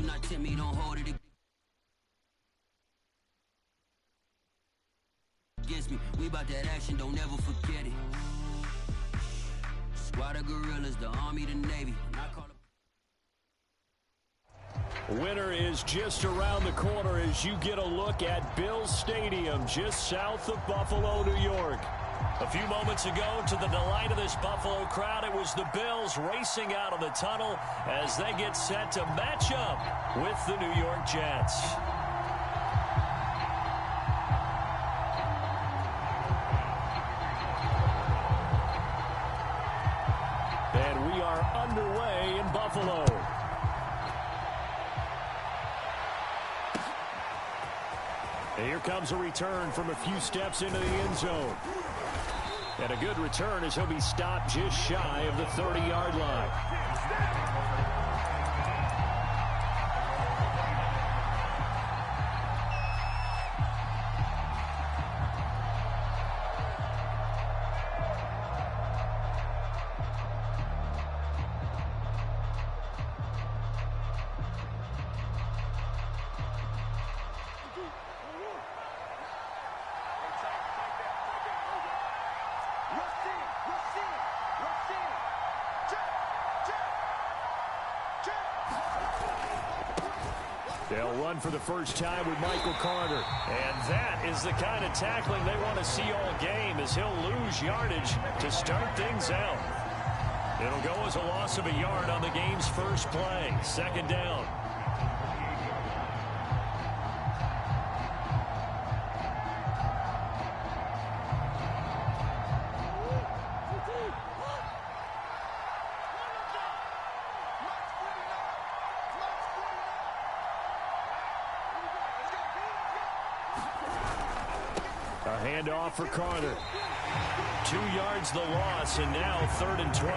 Do not tempt me, don't hold it against me. We about that action, don't ever forget it. Squad of gorillas, the Army, the Navy. Winter is just around the corner as you get a look at Bills Stadium just south of Buffalo, New York. A few moments ago, to the delight of this Buffalo crowd, it was the Bills racing out of the tunnel as they get set to match up with the New York Jets. And we are underway in Buffalo. And here comes a return from a few steps into the end zone. And a good return as he'll be stopped just shy of the 30-yard line. They'll run for the first time with Michael Carter. And that is the kind of tackling they want to see all game, as he'll lose yardage to start things out. It'll go as a loss of a yard on the game's first play. Second down. Handoff for Carter. 2 yards the loss, and now 3rd and 12.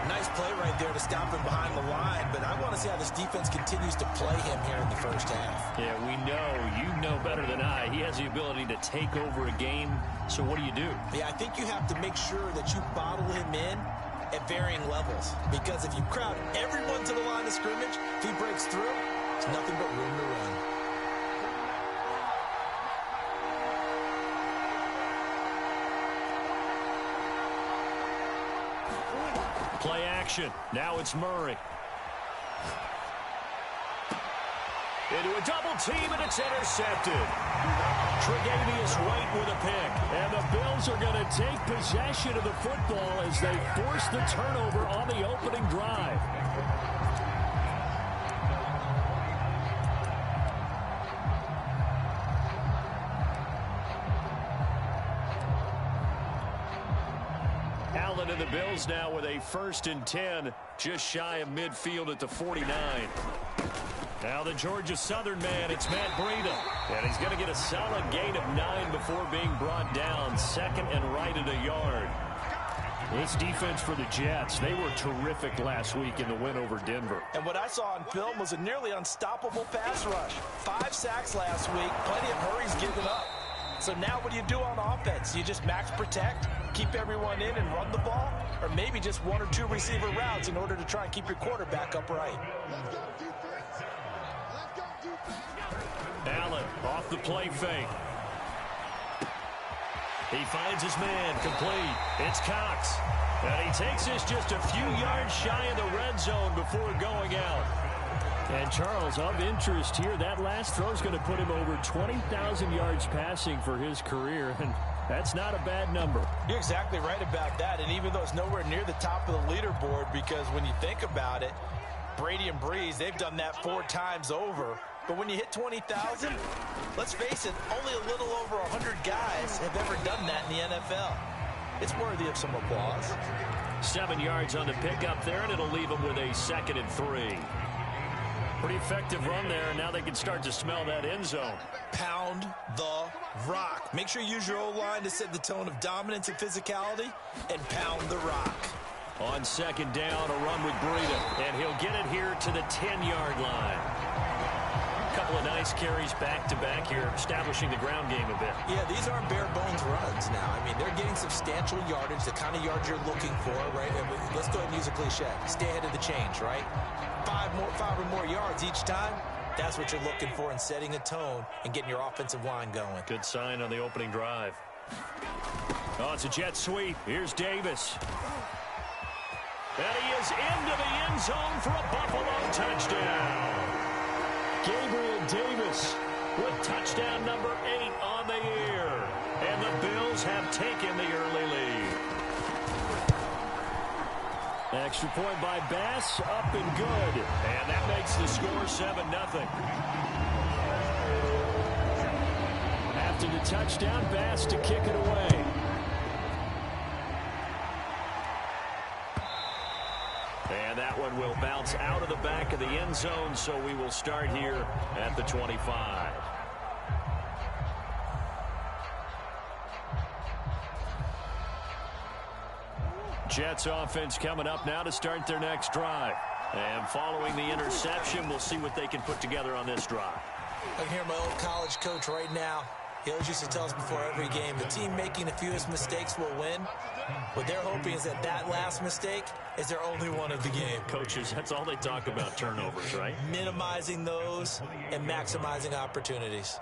Nice play right there to stop him behind the line, but I want to see how this defense continues to play him here in the first half. Yeah, we know. You know better than I. He has the ability to take over a game, so what do you do? Yeah, I think you have to make sure that you bottle him in at varying levels, because if you crowd everyone to the line of scrimmage, if he breaks through, it's nothing but room to run. Play action. Now it's Murray. Into a double team, and it's intercepted. Tre'Davious White with a pick. And the Bills are going to take possession of the football as they force the turnover on the opening drive. And the Bills now with a 1st and 10, just shy of midfield at the 49. Now the Georgia Southern man, it's Matt Breida. And he's going to get a solid gain of 9 before being brought down. 2nd and right at a yard. This defense for the Jets, they were terrific last week in the win over Denver. And what I saw on film was a nearly unstoppable pass rush. 5 sacks last week, plenty of hurries given up. So now what do you do on offense? You just max protect, keep everyone in and run the ball, or maybe just 1 or 2 receiver routes in order to try and keep your quarterback upright. Allen off the play fake. He finds his man complete. It's Cox. And he takes this just a few yards shy of the red zone before going out. And, Charles, of interest here, that last throw is going to put him over 20,000 yards passing for his career, and that's not a bad number. You're exactly right about that, and even though it's nowhere near the top of the leaderboard, because when you think about it, Brady and Breeze, they've done that 4 times over. But when you hit 20,000, let's face it, only a little over 100 guys have ever done that in the NFL. It's worthy of some applause. 7 yards on the pickup there, and it'll leave them with a 2nd and 3. Pretty effective run there, and now they can start to smell that end zone. Pound the rock. Make sure you use your O-line to set the tone of dominance and physicality, and pound the rock. On 2nd down, a run with Breida, and he'll get it here to the 10-yard line. A couple of nice nice carries back-to-back here, establishing the ground game a bit. Yeah, these aren't bare-bones runs now. I mean, they're getting substantial yardage, the kind of yards you're looking for, right? Let's go ahead and use a cliche. Stay ahead of the change, right? Five or more yards each time. That's what you're looking for in setting a tone and getting your offensive line going. Good sign on the opening drive. Oh, it's a jet sweep. Here's Davis. And he is into the end zone for a Buffalo touchdown. Gabriel Davis with touchdown number 8 on the year. And the Bills have taken the early lead. Extra point by Bass, up and good. And that makes the score 7-0. After the touchdown, Bass to kick it away. And that one will bounce out of the back of the end zone, so we will start here at the 25. Jets offense coming up now to start their next drive. And following the interception, we'll see what they can put together on this drive. I can hear my old college coach right now. He always used to tell us before every game, the team making the fewest mistakes will win. What they're hoping is that that last mistake is their only one of the game. Coaches, that's all they talk about, turnovers, right? Minimizing those and maximizing opportunities.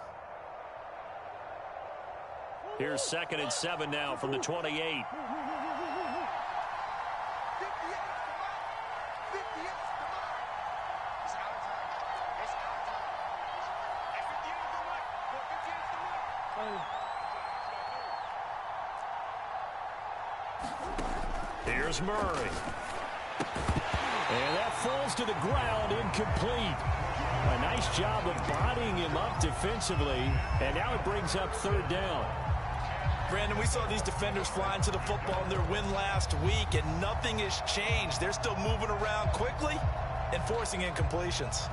Here's 2nd and 7 now from the 28. Here's Murray. And that falls to the ground, incomplete. A nice job of bodying him up defensively, and now it brings up 3rd down. Brandon, we saw these defenders flying to the football in their win last week, and nothing has changed. They're still moving around quickly and forcing incompletions.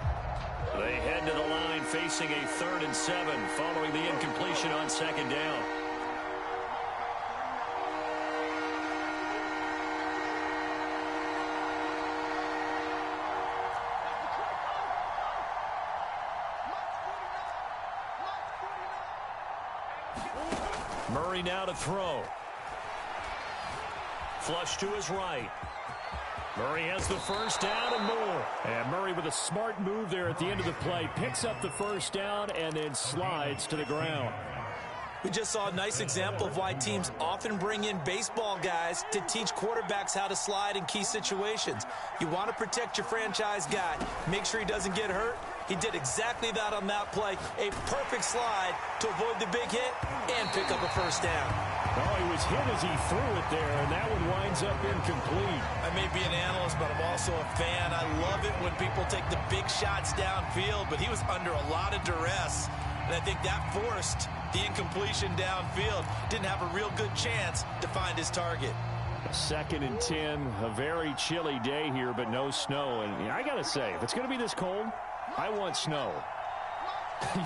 They head to the line facing a 3rd and 7 following the incompletion on 2nd down. Murray now to throw. Flush to his right. Murray has the 1st down and more. And Murray with a smart move there at the end of the play. Picks up the 1st down and then slides to the ground. We just saw a nice example of why teams often bring in baseball guys to teach quarterbacks how to slide in key situations. You want to protect your franchise guy. Make sure he doesn't get hurt. He did exactly that on that play. A perfect slide to avoid the big hit and pick up a 1st down. Oh, he was hit as he threw it there, and that one winds up incomplete. I may be an analyst, but I'm also a fan. I love it when people take the big shots downfield, but he was under a lot of duress. And I think that forced the incompletion downfield. Didn't have a real good chance to find his target. 2nd and 10, a very chilly day here, but no snow. And I got to say, if it's going to be this cold, I want snow.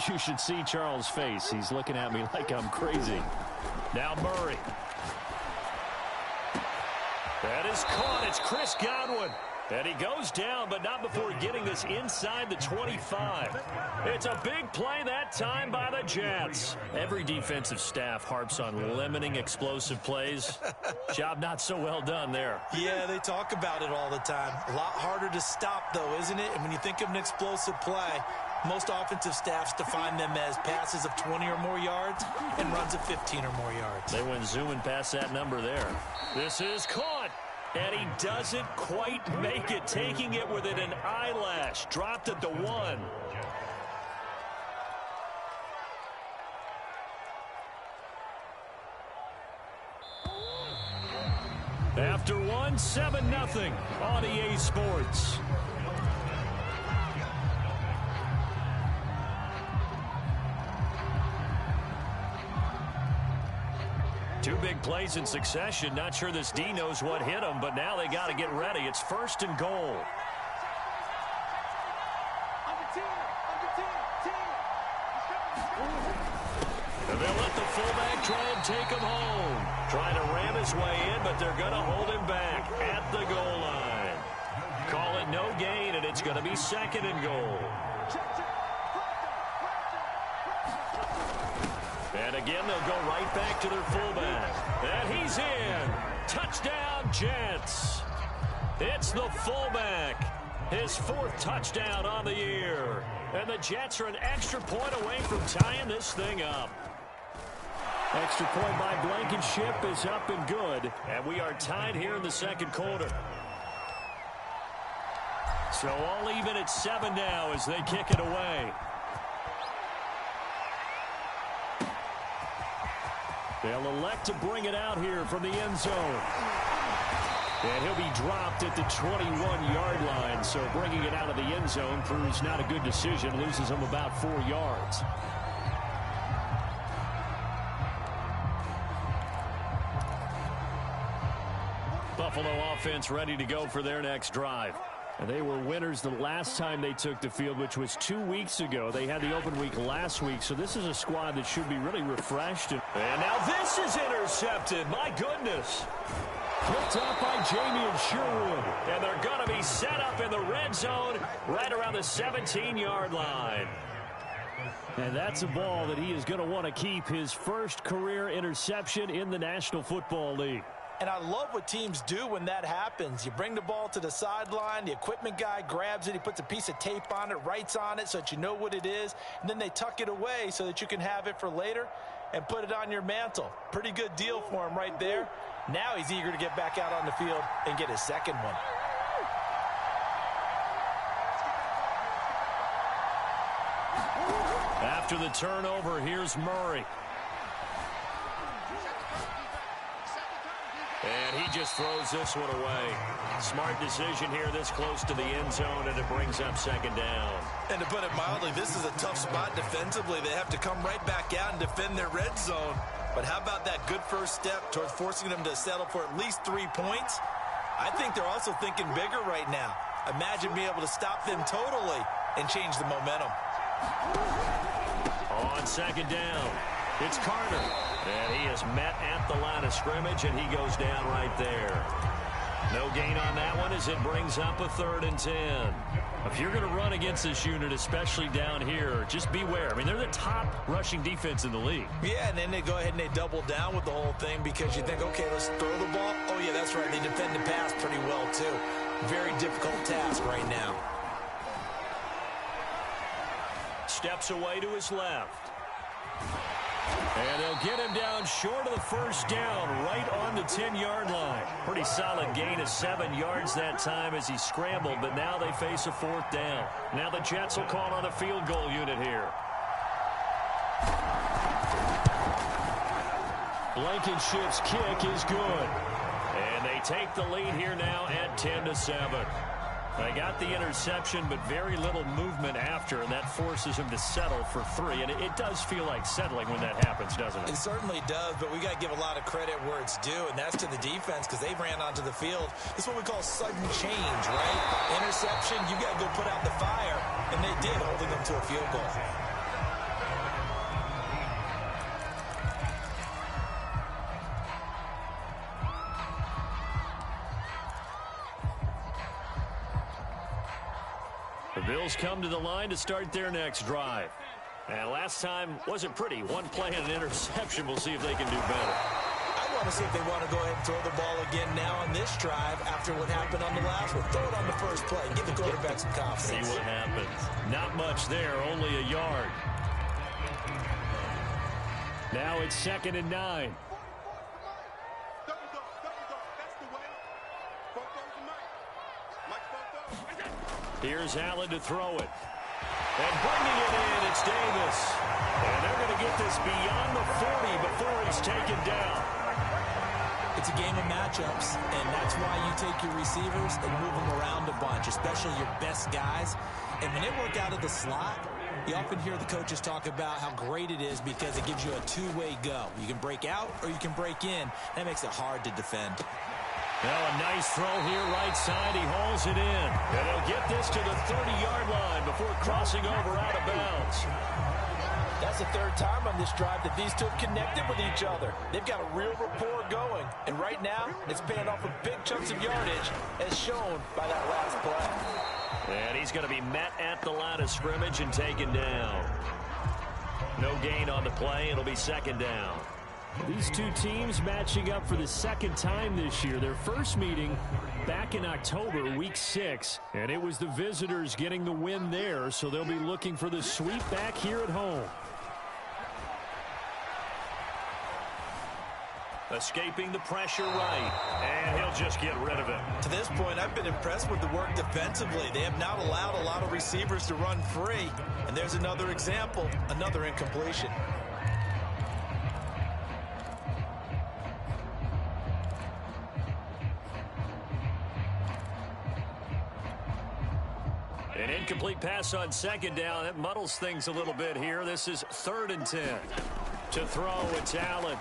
You should see Charles' face. He's looking at me like I'm crazy. Now Murray. That is caught. It's Chris Godwin. And he goes down, but not before getting this inside the 25. It's a big play that time by the Jets. Every defensive staff harps on limiting explosive plays. Job not so well done there. Yeah, they talk about it all the time. A lot harder to stop, though, isn't it? And when you think of an explosive play, most offensive staffs define them as passes of 20 or more yards and runs of 15 or more yards. They went zooming past that number there. This is caught. And he doesn't quite make it, taking it within an eyelash. Dropped at the 1. After 1, 7-0 on EA Sports. Two big plays in succession. Not sure this D knows what hit him, but now they got to get ready. It's 1st and goal. And they'll let the fullback try and take him home. Trying to ram his way in, but they're going to hold him back at the goal line. Call it no gain, and it's going to be 2nd and goal. again, they'll go right back to their fullback. And he's in. Touchdown, Jets. It's the fullback. His 4th touchdown on the year. And the Jets are an extra point away from tying this thing up. Extra point by Blankenship is up and good. And we are tied here in the second quarter. So all even at 7 now as they kick it away. They'll elect to bring it out here from the end zone. And he'll be dropped at the 21-yard line. So bringing it out of the end zone proves not a good decision. Loses him about 4 yards. Buffalo offense ready to go for their next drive. And they were winners the last time they took the field, which was 2 weeks ago. They had the open week last week, so this is a squad that should be really refreshed. And now this is intercepted. My goodness. Picked up by Jamie Sherwood. And they're going to be set up in the red zone right around the 17-yard line. And that's a ball that he is going to want to keep, his first career interception in the National Football League. And I love what teams do when that happens. You bring the ball to the sideline, the equipment guy grabs it, he puts a piece of tape on it, writes on it so that you know what it is, and then they tuck it away so that you can have it for later and put it on your mantle. Pretty good deal for him right there. Now he's eager to get back out on the field and get his second one. After the turnover, here's Murray. And he just throws this one away. Smart decision here this close to the end zone, and it brings up second down. And to put it mildly, this is a tough spot defensively. They have to come right back out and defend their red zone. But how about that good first step towards forcing them to settle for at least 3 points? I think they're also thinking bigger right now. Imagine being able to stop them totally and change the momentum. On second down, it's Carter. And he is met at the line of scrimmage, and he goes down right there. No gain on that one as it brings up a 3rd and 10. If you're going to run against this unit, especially down here, just beware. I mean, they're the top rushing defense in the league. Yeah, and then they go ahead and they double down with the whole thing because you think, okay, let's throw the ball. Oh, yeah, that's right. They defend the pass pretty well, too. Very difficult task right now. Steps away to his left. And they'll get him down short of the first down, right on the 10-yard line. Pretty solid gain of 7 yards that time as he scrambled, but now they face a 4th down. Now the Jets will call on a field goal unit here. Blankenship's kick is good. And they take the lead here now at 10-7. They got the interception, but very little movement after, and that forces him to settle for 3. And it does feel like settling when that happens, doesn't it? It certainly does, but we got to give a lot of credit where it's due, and that's to the defense because they ran onto the field. This is what we call sudden change, right? Interception, you got to go put out the fire, and they did, holding them to a field goal. The Bills come to the line to start their next drive. And last time wasn't pretty. One play and an interception. We'll see if they can do better. I want to see if they want to go ahead and throw the ball again now on this drive after what happened on the last one. Throw it on the first play. Give the quarterback some confidence. See what happens. Not much there, only a yard. Now it's 2nd and 9. Here's Allen to throw it. And bringing it in, it's Davis. And they're going to get this beyond the 40 before he's taken down. It's a game of matchups, and that's why you take your receivers and move them around a bunch, especially your best guys. And when they work out of the slot, you often hear the coaches talk about how great it is because it gives you a two-way go. You can break out or you can break in. That makes it hard to defend. Well, a nice throw here right side. He hauls it in. And he'll get this to the 30-yard line before crossing over out of bounds. That's the third time on this drive that these two have connected with each other. They've got a real rapport going. And right now, it's paying off with big chunks of yardage as shown by that last play. And he's going to be met at the line of scrimmage and taken down. No gain on the play. It'll be second down. These two teams matching up for the second time this year. Their first meeting back in October, week 6. And it was the visitors getting the win there, so they'll be looking for the sweep back here at home. Escaping the pressure right, and he'll just get rid of it. To this point, I've been impressed with the work defensively. They have not allowed a lot of receivers to run free. And there's another example, another incompletion. An incomplete pass on second down. That muddles things a little bit here. This is 3rd and 10. To throw, it's Allen.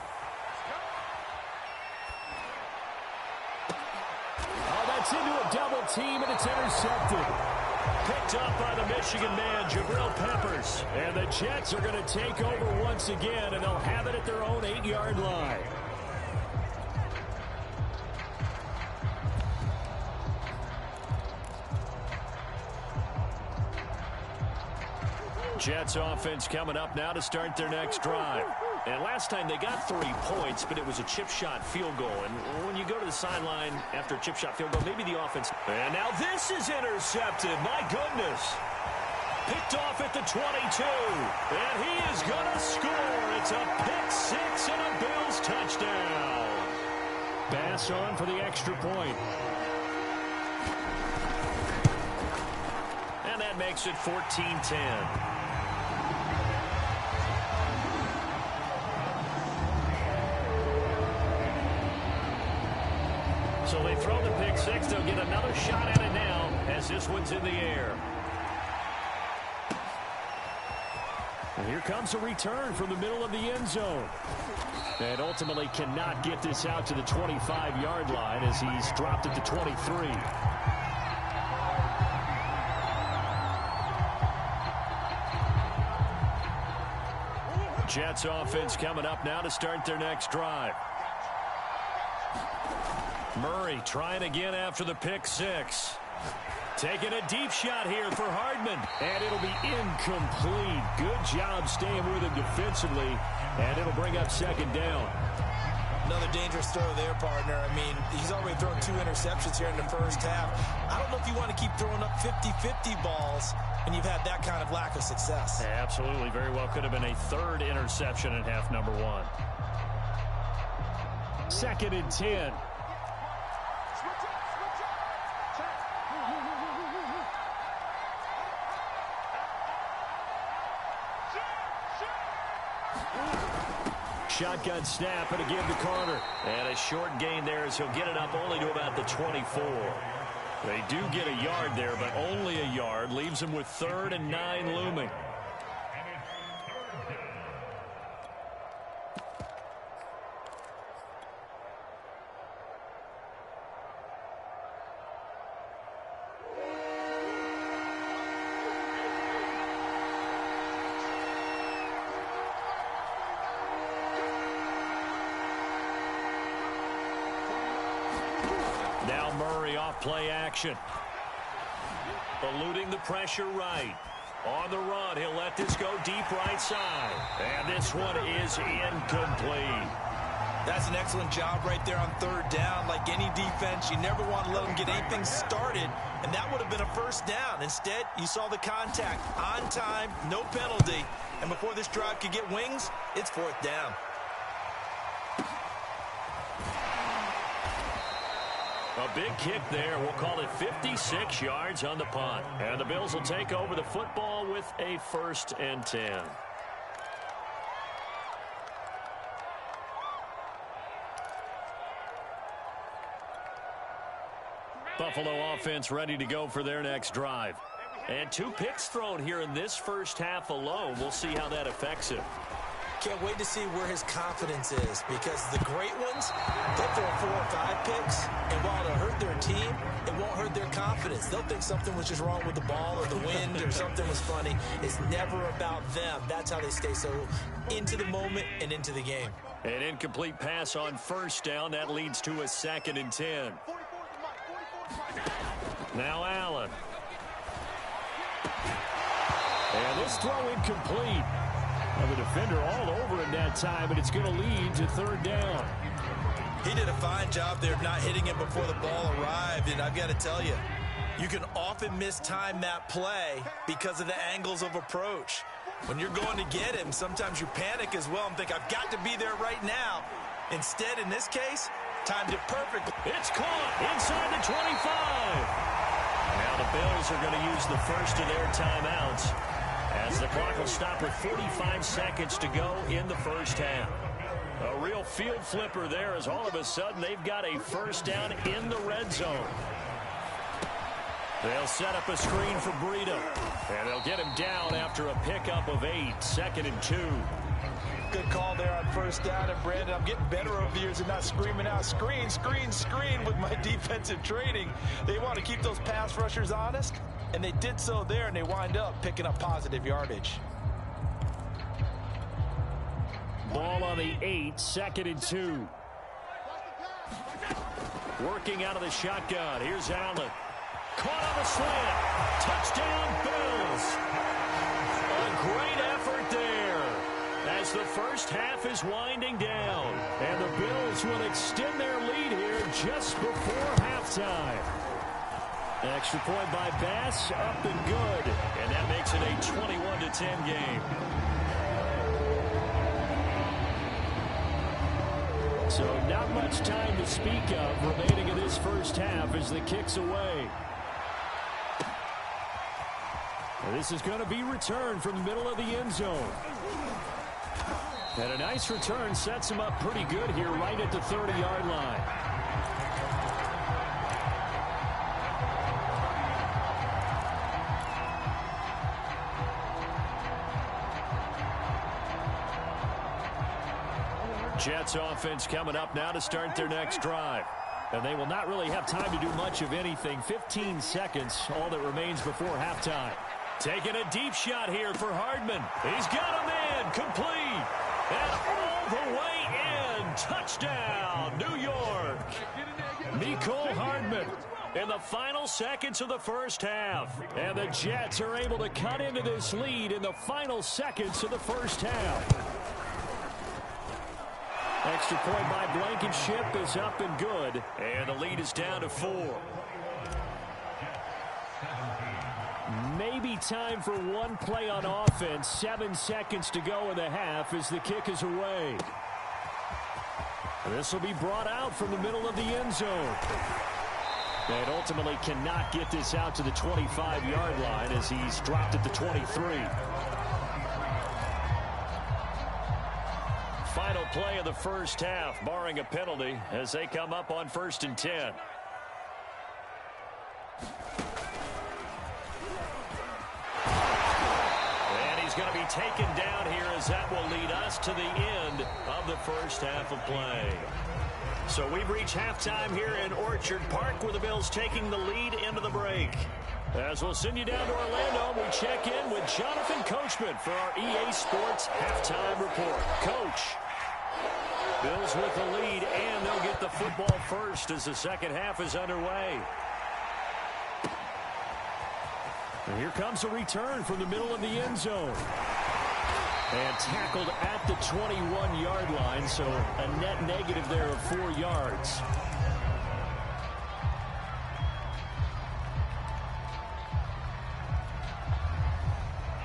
Oh, that's into a double team, and it's intercepted. Picked up by the Michigan man, Jabril Peppers. And the Jets are going to take over once again, and they'll have it at their own 8-yard line. Jets offense coming up now to start their next drive. And last time they got 3 points, but it was a chip shot field goal. And when you go to the sideline after a chip shot field goal, maybe the offense. And now this is intercepted. My goodness. Picked off at the 22. And he is going to score. It's a pick 6 and a Bills touchdown. Bass on for the extra point. And that makes it 14-10. So they throw the pick 6. They'll get another shot at it now as this one's in the air. And here comes a return from the middle of the end zone. And ultimately cannot get this out to the 25-yard line as he's dropped at the 23. Jets offense coming up now to start their next drive. Murray trying again after the pick 6. Taking a deep shot here for Hardman. And it'll be incomplete. Good job staying with him defensively. And it'll bring up second down. Another dangerous throw there, partner. I mean, he's already thrown 2 interceptions here in the first half. I don't know if you want to keep throwing up 50-50 balls when you've had that kind of lack of success. Absolutely. Very well could have been a 3rd interception in half number 1. 2nd and 10. Shotgun snap, and again to Carter. And a short gain there as he'll get it up only to about the 24. They do get a yard there, but only a yard. Leaves them with 3rd and 9 looming. Now Murray off play action. Eluding the pressure right. On the run, he'll let this go deep right side. And this one is incomplete. That's an excellent job right there on 3rd down. Like any defense, you never want to let them get anything started, and that would have been a first down. Instead, you saw the contact on time, no penalty, and before this drive could get wings, it's 4th down. A big kick there. We'll call it 56 yards on the punt. And the Bills will take over the football with a 1st and 10. Buffalo offense ready to go for their next drive. And 2 picks thrown here in this first half alone. We'll see how that affects him. Can't wait to see where his confidence is, because the great ones, they'll throw 4 or 5 picks, and while it'll hurt their team, it won't hurt their confidence. They'll think something was just wrong with the ball or the wind or something was funny. It's never about them. That's how they stay so into the moment and into the game. An incomplete pass on 1st down. That leads to a 2nd and 10. Now Allen. And this throw incomplete. Well, the defender all over him that time, and it's going to lead to third down. He did a fine job there of not hitting him before the ball arrived, and I've got to tell you, you can often mistime that play because of the angles of approach. When you're going to get him, sometimes you panic as well and think, I've got to be there right now. Instead, in this case, timed it perfectly. It's caught inside the 25. Now the Bills are going to use the first of their timeouts as the clock will stop with 45 seconds to go in the first half. A real field flipper there as all of a sudden they've got a first down in the red zone. They'll set up a screen for Breida, and they'll get him down after a pickup of 8, 2nd and 2. Good call there on first down, and Brandon, I'm getting better over the years and not screaming out, screen, screen, screen with my defensive training. They want to keep those pass rushers honest, and they did so there, and they wind up picking up positive yardage. Ball on the 8, 2nd and 2. Working out of the shotgun. Here's Allen. Caught on the slant. Touchdown, Bills. A great effort there as the first half is winding down. And the Bills will extend their lead here just before halftime. Extra point by Bass, up and good. And that makes it a 21-10 game. So not much time to speak of remaining in this first half as the kick's away. And this is going to be returned from the middle of the end zone. And a nice return sets him up pretty good here right at the 30-yard line. Jets offense coming up now to start their next drive. And they will not really have time to do much of anything. 15 seconds, all that remains before halftime. Taking a deep shot here for Hardman. He's got a man complete. And all the way in. Touchdown, New York. Mecole Hardman in the final seconds of the first half. And the Jets are able to cut into this lead in the final seconds of the first half. Extra point by Blankenship is up and good. And the lead is down to 4. Maybe time for one play on offense. 7 seconds to go in the half as the kick is away. This will be brought out from the middle of the end zone. And ultimately cannot get this out to the 25-yard line as he's dropped at the 23. Final play of the first half, barring a penalty, as they come up on 1st and 10. And he's going to be taken down here as that will lead us to the end of the first half of play. So we've reached halftime here in Orchard Park with the Bills taking the lead into the break. As we'll send you down to Orlando, we check in with Jonathan Coachman for our EA Sports Halftime Report. Coach. Bills with the lead, and they'll get the football first as the second half is underway. And here comes a return from the middle of the end zone. And tackled at the 21-yard line, so a net negative there of 4 yards.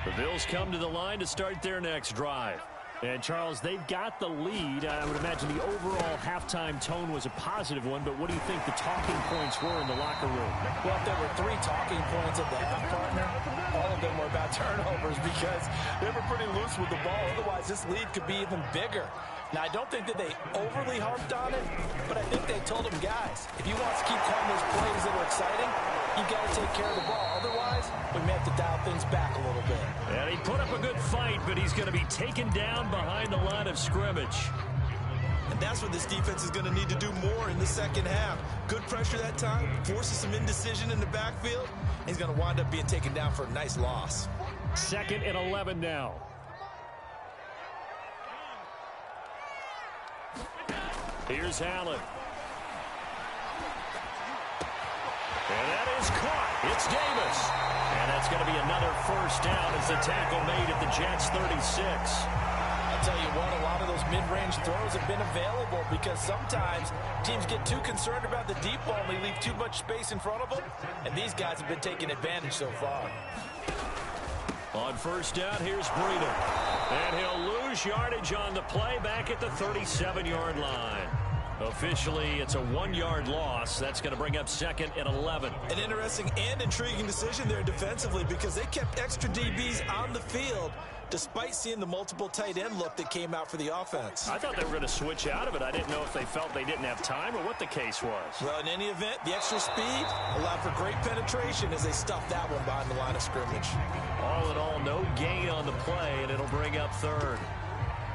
The Bills come to the line to start their next drive. And, Charles, they've got the lead. I would imagine the overall halftime tone was a positive one, but what do you think the talking points were in the locker room? Well, if there were 3 talking points at the half, partner, all of them were about turnovers because they were pretty loose with the ball. Otherwise, this lead could be even bigger. Now, I don't think that they overly harped on it, but I think they told them, guys, if you want to keep calling those plays that are exciting, you've got to take care of the ball. Otherwise, we may have to dial things back a little bit. And he put up a good fight, but he's going to be taken down behind the line of scrimmage. And that's what this defense is going to need to do more in the second half. Good pressure that time, forces some indecision in the backfield. And he's going to wind up being taken down for a nice loss. 2nd and 11 now. Here's Allen. And that is caught. It's Davis. And that's going to be another first down as the tackle made at the Jets' 36. I'll tell you what, a lot of those mid-range throws have been available because sometimes teams get too concerned about the deep ball and they leave too much space in front of them, and these guys have been taking advantage so far. On first down, here's Breida. And he'll lose yardage on the play back at the 37-yard line. Officially, it's a 1-yard loss. That's going to bring up 2nd and 11. An interesting and intriguing decision there defensively because they kept extra DBs on the field despite seeing the multiple tight end look that came out for the offense. I thought they were going to switch out of it. I didn't know if they felt they didn't have time or what the case was. Well, in any event, the extra speed allowed for great penetration as they stuffed that one behind the line of scrimmage. All in all, no gain on the play, and it'll bring up 3rd.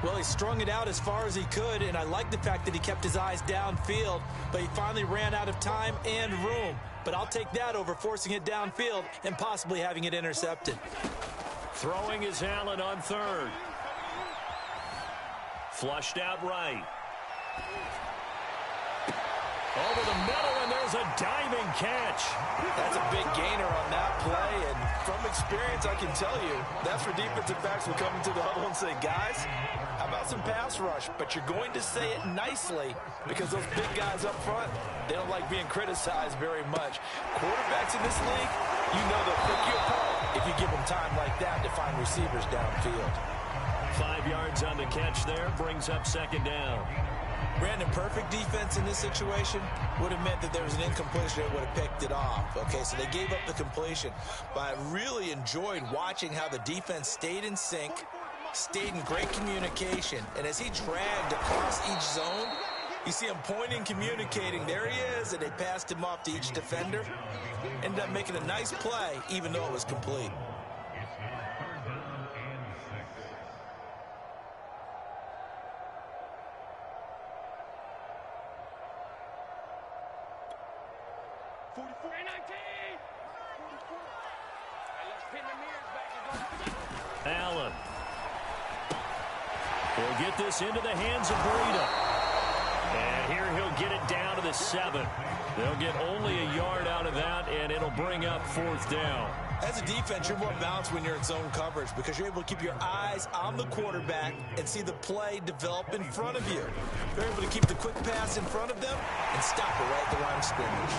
Well, he strung it out as far as he could, and I like the fact that he kept his eyes downfield, but he finally ran out of time and room. But I'll take that over forcing it downfield and possibly having it intercepted. Throwing is Allen on 3rd. Flushed out right. Over the middle, and there's a diving catch. That's a big gainer on that play, and from experience, I can tell you, that's where defensive backs will come into the huddle and say, guys, how about some pass rush? But you're going to say it nicely because those big guys up front, they don't like being criticized very much. Quarterbacks in this league, you know they'll pick you apart if you give them time like that to find receivers downfield. 5 yards on the catch there, brings up 2nd down. Brandon, perfect defense in this situation would have meant that there was an incompletion that would have picked it off. Okay, so they gave up the completion. But I really enjoyed watching how the defense stayed in sync, stayed in great communication. And as he dragged across each zone, you see him pointing, communicating. There he is, and they passed him off to each defender. Ended up making a nice play, even though it was complete. Allen. He'll get this into the hands of Breida. And here he'll get it down to the 7. They'll get only a yard out of that, and it'll bring up 4th down. As a defense, you're more balanced when you're in zone coverage because you're able to keep your eyes on the quarterback and see the play develop in front of you. You're able to keep the quick pass in front of them and stop it right at the line of scrimmage.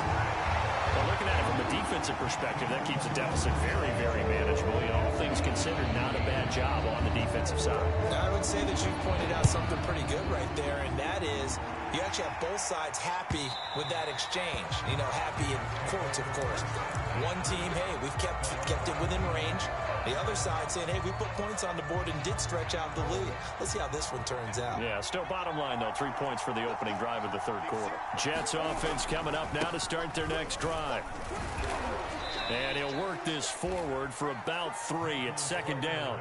Well, looking at it from a defensive perspective, that keeps the deficit very, very manageable. You know, all things considered, not a bad job on the defensive side. I would say that you pointed out something pretty good right there, and that is you actually have both sides happy with that exchange. You know, happy in quotes, of course. One team, hey, we've kept it within range. The other side saying, hey, we put points on the board and did stretch out the lead. Let's see how this one turns out. Yeah, still bottom line, though, 3 points for the opening drive of the 3rd quarter. Jets offense coming up now to start their next drive. And he'll work this forward for about 3 at 2nd down.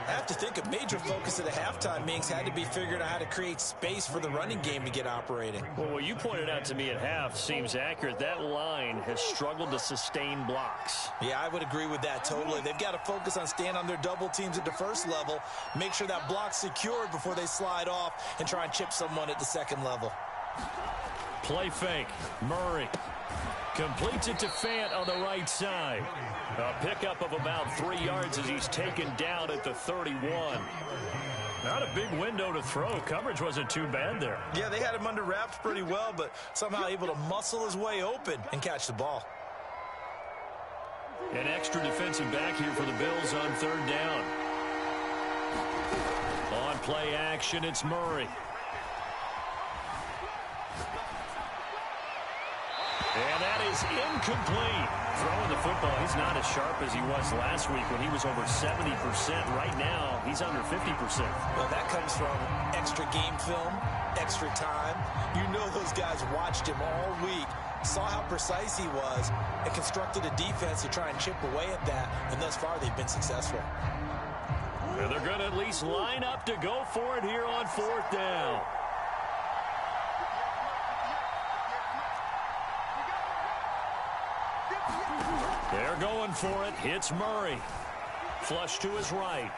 I have to think a major focus of the halftime meetings had to be figuring out how to create space for the running game to get operating. Well, what you pointed out to me at half seems accurate. That line has struggled to sustain blocks. Yeah, I would agree with that totally. They've got to focus on staying on their double teams at the first level, make sure that block's secured before they slide off and try and chip someone at the 2nd level. Play fake. Murray completes it to Fant on the right side. A pickup of about 3 yards as he's taken down at the 31. Not a big window to throw. Coverage wasn't too bad there. Yeah, they had him under wraps pretty well, but somehow able to muscle his way open and catch the ball. An extra defensive back here for the Bills on 3rd down. On play action, it's Murray. And that is incomplete. Throwing the football, he's not as sharp as he was last week when he was over 70%. Right now, he's under 50%. Well, that comes from extra game film, extra time. You know those guys watched him all week, saw how precise he was, and constructed a defense to try and chip away at that, and thus far they've been successful. And they're going to at least line up to go for it here on 4th down. They're going for it. It's Murray. Flush to his right.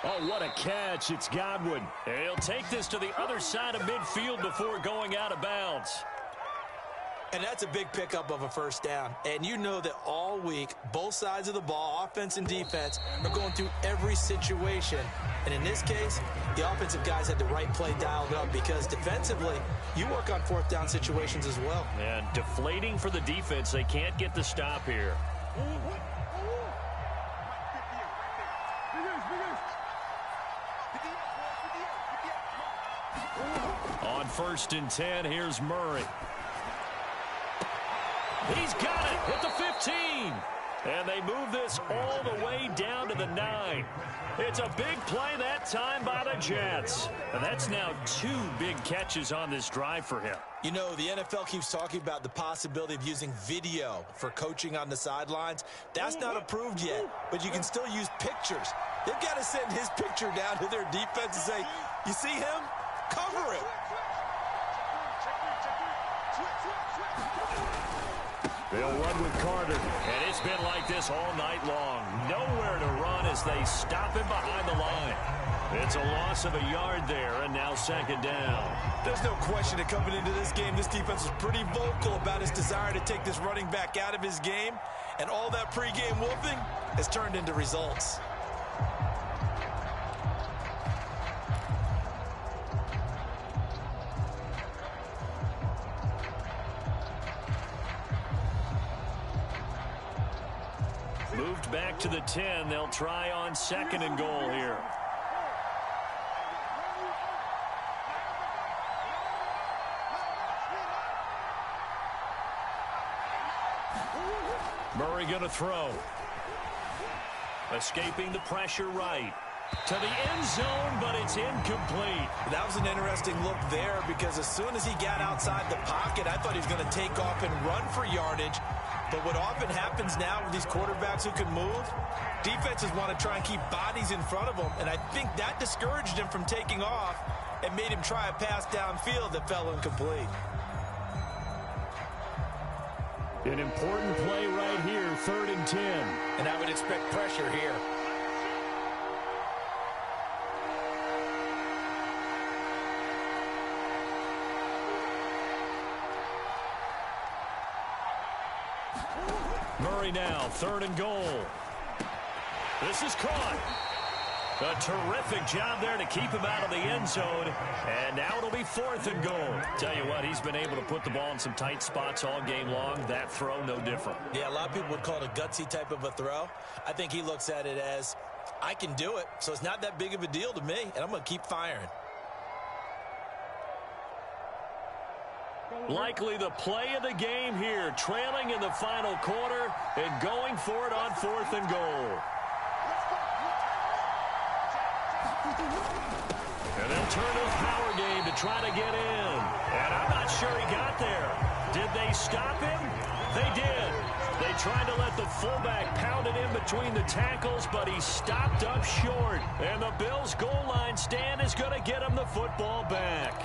Oh, what a catch. It's Godwin. And he'll take this to the other side of midfield before going out of bounds. And that's a big pickup of a first down. And you know that all week, both sides of the ball, offense and defense, are going through every situation. And in this case, the offensive guys had the right play dialed up because defensively, you work on fourth down situations as well. And deflating for the defense. They can't get the stop here. On 1st and 10, here's Murray. He's got it at the 15. And they move this all the way down to the 9. It's a big play that time by the Jets. And that's now 2 big catches on this drive for him. You know, the NFL keeps talking about the possibility of using video for coaching on the sidelines. That's not approved yet, but you can still use pictures. They've got to send his picture down to their defense and say, you see him? Cover it. They'll run with Carter, and it's been like this all night long. Nowhere to run as they stop him behind the line. It's a loss of a yard there, and now 2nd down. There's no question that coming into this game, this defense was pretty vocal about its desire to take this running back out of his game, and all that pregame wolfing has turned into results. Moved back to the 10. They'll try on 2nd and goal here. Murray going to throw. Escaping the pressure right. To the end zone, but it's incomplete. That was an interesting look there because as soon as he got outside the pocket, I thought he was going to take off and run for yardage. But what often happens now with these quarterbacks who can move, defenses want to try and keep bodies in front of them, and I think that discouraged him from taking off and made him try a pass downfield that fell incomplete. An important play right here, 3rd and 10. And I would expect pressure here. Murray now, 3rd and goal. This is caught. A terrific job there to keep him out of the end zone. And now it'll be 4th and goal. Tell you what, he's been able to put the ball in some tight spots all game long. That throw, no different. Yeah, a lot of people would call it a gutsy type of a throw. I think he looks at it as, I can do it, so it's not that big of a deal to me, and I'm going to keep firing. Likely the play of the game here, trailing in the final quarter and going for it on 4th and goal. And they'll turn to the power game to try to get in. And I'm not sure he got there. Did they stop him? They did. They tried to let the fullback pound it in between the tackles, but he stopped up short. And the Bills' goal line stand is going to get him the football back.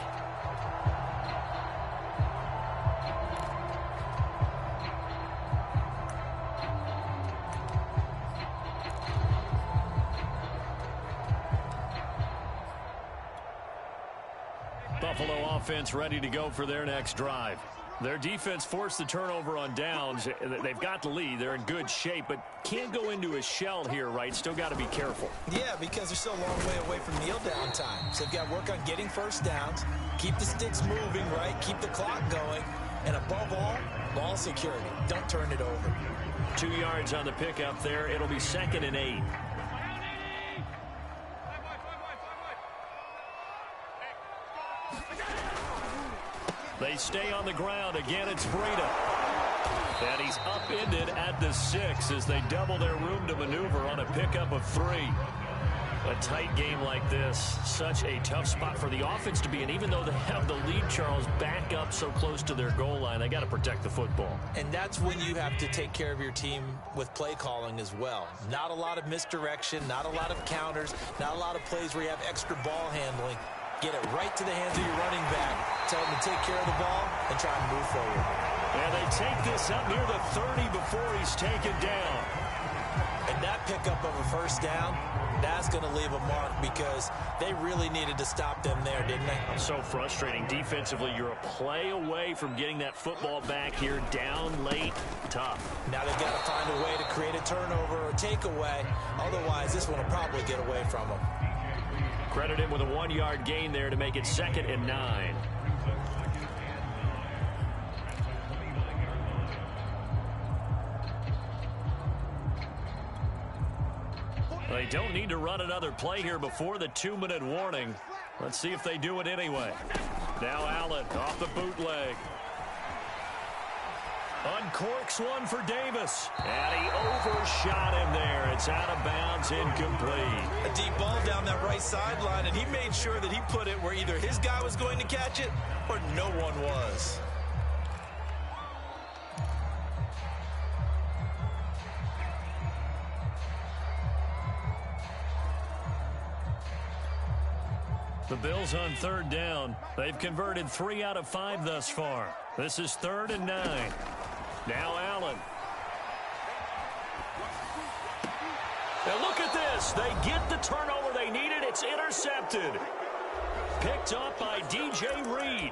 Buffalo offense ready to go for their next drive. Their defense forced the turnover on downs. They've got the lead. They're in good shape, but can't go into a shell here, right? Still got to be careful. Yeah, because they're still a long way away from kneel down time. So they've got to work on getting first downs, keep the sticks moving, right? Keep the clock going. And above all, ball security. Don't turn it over. 2 yards on the pickup there. It'll be 2nd and 8. They stay on the ground. Again, it's Breida. And he's upended at the 6 as they double their room to maneuver on a pickup of 3. A tight game like this, such a tough spot for the offense to be in. Even though they have the lead, Charles, back up so close to their goal line, they got to protect the football. And that's when you have to take care of your team with play calling as well. Not a lot of misdirection, not a lot of counters, not a lot of plays where you have extra ball handling. Get it right to the hands of your running back. Tell him to take care of the ball and try and move forward. And they take this up near the 30 before he's taken down. And that pickup of a first down, that's going to leave a mark because they really needed to stop them there, didn't they? So frustrating. Defensively, you're a play away from getting that football back here down late. Tough. Now they've got to find a way to create a turnover or takeaway. Otherwise, this one will probably get away from them. Credit him with a 1-yard gain there to make it 2nd and 9. They don't need to run another play here before the 2-minute warning. Let's see if they do it anyway. Now Allen off the bootleg. Uncorks one for Davis. And he overshot him there. It's out of bounds, incomplete. A deep ball down that right sideline, and he made sure that he put it where either his guy was going to catch it or no one was. The Bills on 3rd down. They've converted 3 out of 5 thus far. This is 3rd and 9. Now Allen. And look at this. They get the turnover they needed. It's intercepted. Picked up by DJ Reed.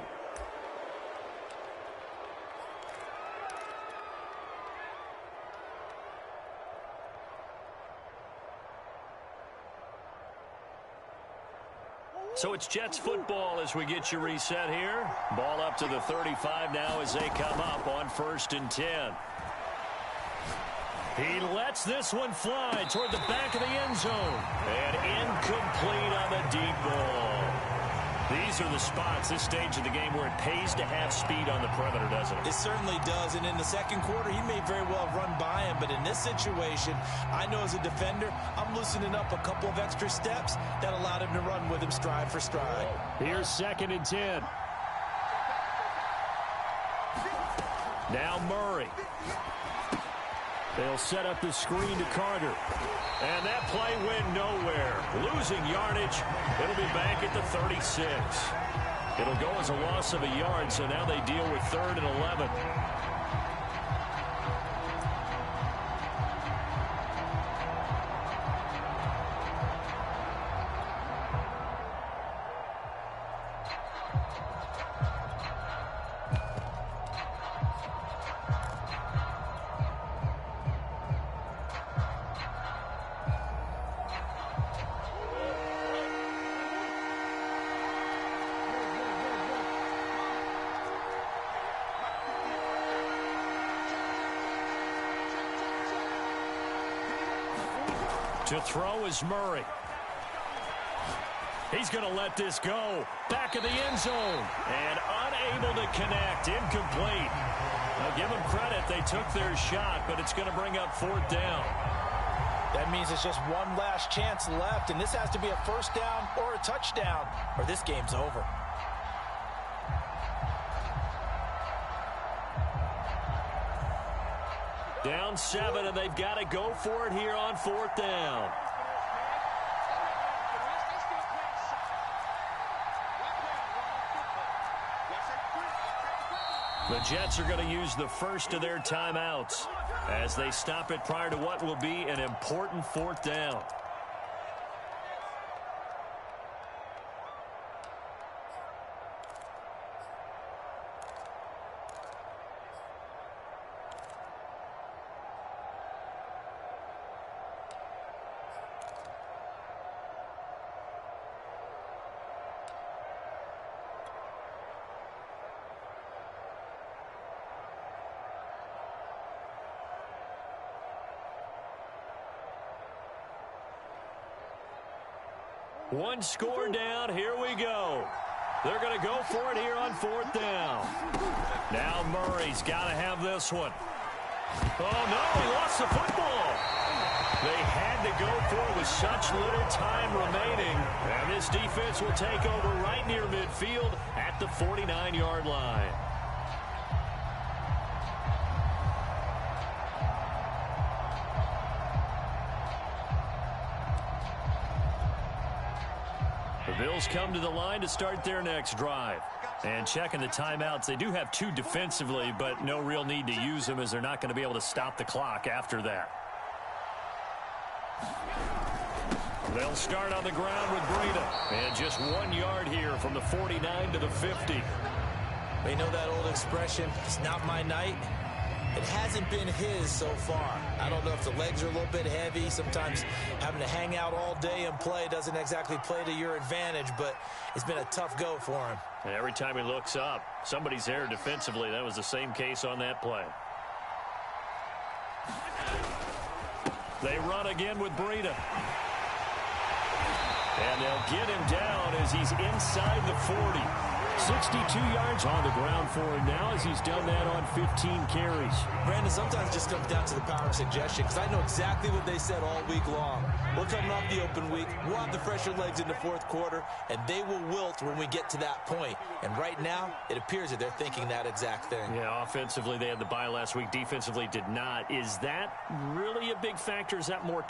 So it's Jets football as we get you reset here. Ball up to the 35 now as they come up on 1st and 10. He lets this one fly toward the back of the end zone. And incomplete on the deep ball. These are the spots, this stage of the game, where it pays to have speed on the perimeter, doesn't it? It certainly does, and in the second quarter, he may very well run by him, but in this situation, I know as a defender, I'm loosening up a couple of extra steps that allowed him to run with him stride for stride. Here's 2nd and 10. Now Murray. They'll set up the screen to Carter. And that play went nowhere. Losing yardage. It'll be back at the 36. It'll go as a loss of a yard, so now they deal with 3rd and 11. To throw is Murray. He's going to let this go. Back of the end zone. And unable to connect. Incomplete. Now give them credit. They took their shot, but it's going to bring up 4th down. That means it's just one last chance left, and this has to be a first down or a touchdown, or this game's over. Down 7, and they've got to go for it here on 4th down. The Jets are going to use the first of their timeouts as they stop it prior to what will be an important 4th down. One score down. Here we go. They're going to go for it here on 4th down. Now Murray's got to have this one. Oh, no, he lost the football. They had to go for it with such little time remaining. And this defense will take over right near midfield at the 49-yard line. The Bills come to the line to start their next drive. And checking the timeouts, they do have 2 defensively, but no real need to use them as they're not going to be able to stop the clock after that. They'll start on the ground with Breida. And just 1 yard here from the 49 to the 50. They know that old expression, it's not my night. It hasn't been his so far. I don't know if the legs are a little bit heavy. Sometimes having to hang out all day and play doesn't exactly play to your advantage, but it's been a tough go for him. And every time he looks up, somebody's there defensively. That was the same case on that play. They run again with Breida. And they'll get him down as he's inside the 40. 62 yards on the ground for him now as he's done that on 15 carries. Brandon, sometimes it just comes down to the power of suggestion, because I know exactly what they said all week long. We're coming off the open week. We'll have the fresher legs in the fourth quarter, and they will wilt when we get to that point. And right now, it appears that they're thinking that exact thing. Yeah, offensively, they had the bye last week. Defensively, did not. Is that really a big factor? Is that more